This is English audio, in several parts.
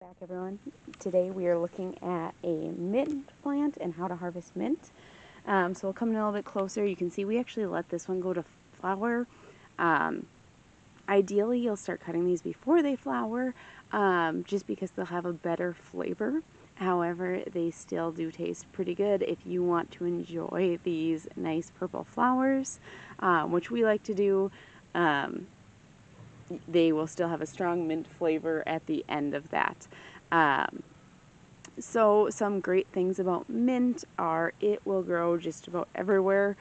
Back everyone. Today we are looking at a mint plant and how to harvest mint. So we'll come in a little bit closer. You can see we actually let this one go to flower. Um, Ideally you'll start cutting these before they flower, just because they'll have a better flavor. However, they still do taste pretty good if you want to enjoy these nice purple flowers, which we like to do. They will still have a strong mint flavor at the end of that. So some great things about mint are it will grow just about everywhere.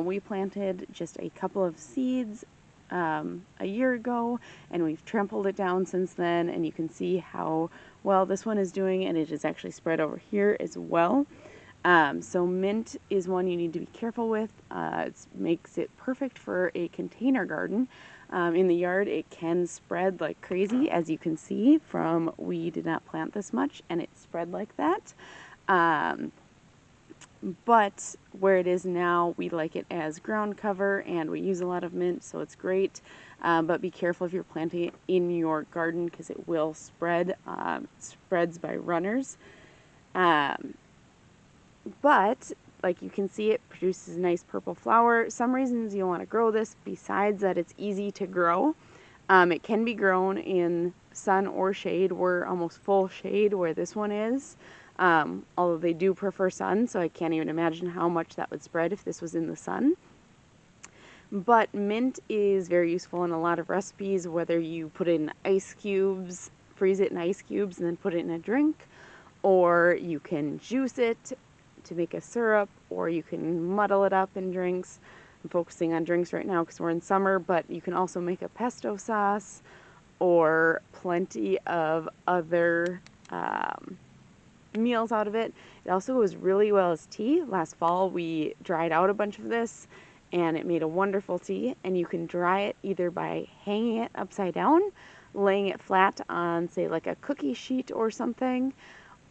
We planted just a couple of seeds a year ago, and we've trampled it down since then, and you can see how well this one is doing, and it is actually spread over here as well. So mint is one you need to be careful with. It makes it perfect for a container garden. In the yard it can spread like crazy, as you can see from we did not plant this much and it spread like that. But where it is now, we like it as ground cover, and we use a lot of mint, so it's great. But be careful if you're planting it in your garden, because it will spread. It spreads by runners. But like you can see, it produces a nice purple flower. Some reasons you'll want to grow this, besides that it's easy to grow. It can be grown in sun or shade. We're almost full shade where this one is. Although they do prefer sun, so I can't even imagine how much that would spread if this was in the sun. But mint is very useful in a lot of recipes, whether you put it in ice cubes, freeze it in ice cubes, and then put it in a drink, or you can juice it to make a syrup, or you can muddle it up in drinks. I'm focusing on drinks right now because we're in summer, but you can also make a pesto sauce or plenty of other meals out of it. It also goes really well as tea. Last fall we dried out a bunch of this and it made a wonderful tea, and you can dry it either by hanging it upside down, laying it flat on, say, like a cookie sheet or something,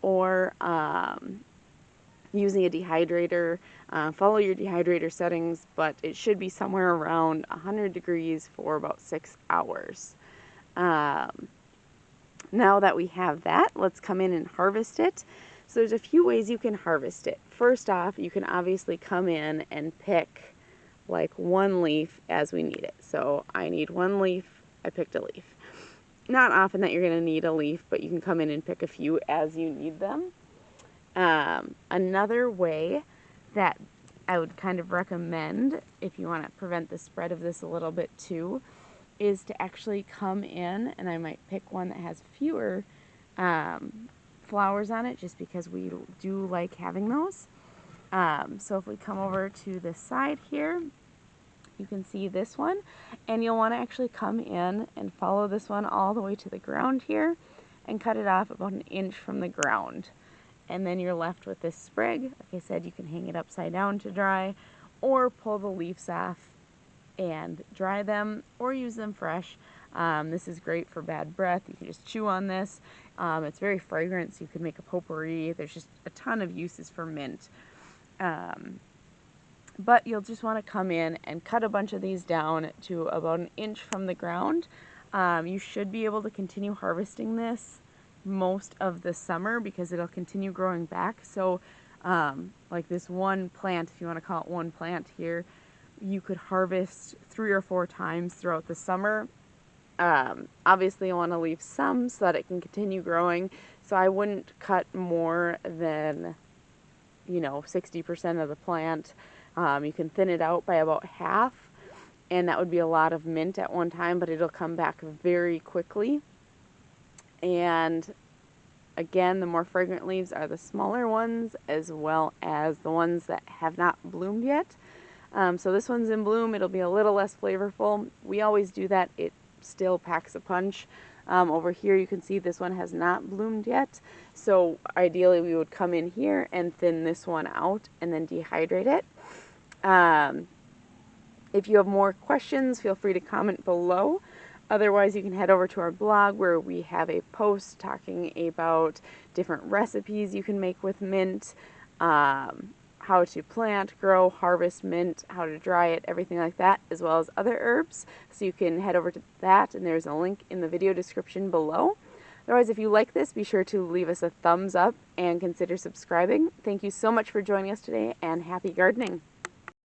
or using a dehydrator. Follow your dehydrator settings, but it should be somewhere around 100 degrees for about 6 hours. Now that we have that, let's come in and harvest it. So there's a few ways you can harvest it. First off, you can obviously come in and pick like one leaf as we need it. So I need one leaf, I picked a leaf. Not often that you're going to need a leaf, but you can come in and pick a few as you need them. Another way that I would kind of recommend, if you want to prevent the spread of this a little bit too, is to actually come in, and I might pick one that has fewer flowers on it, just because we do like having those. So if we come over to this side here, you can see this one, and you'll want to actually come in and follow this one all the way to the ground here and cut it off about 1 inch from the ground. And then you're left with this sprig. Like I said, you can hang it upside down to dry, or pull the leaves off and dry them, or use them fresh. This is great for bad breath. You can just chew on this. It's very fragrant, so you can make a potpourri. There's just a ton of uses for mint. But you'll just want to come in and cut a bunch of these down to about 1 inch from the ground. You should be able to continue harvesting this most of the summer, because it'll continue growing back. So like this one plant, if you want to call it one plant here, you could harvest 3 or 4 times throughout the summer. Obviously you want to leave some so that it can continue growing, so I wouldn't cut more than 60% of the plant. You can thin it out by about half, and that would be a lot of mint at one time, but it'll come back very quickly. And again, the more fragrant leaves are the smaller ones, as well as the ones that have not bloomed yet. So this one's in bloom, it'll be a little less flavorful. We always do that. It still packs a punch. Over here you can see this one has not bloomed yet. So ideally we would come in here and thin this one out and then dehydrate it. If you have more questions, feel free to comment below. Otherwise, you can head over to our blog, where we have a post talking about different recipes you can make with mint, how to plant, grow, harvest mint, how to dry it, everything like that, as well as other herbs. So you can head over to that, and there's a link in the video description below. Otherwise, if you like this, be sure to leave us a thumbs up and consider subscribing. Thank you so much for joining us today, and happy gardening!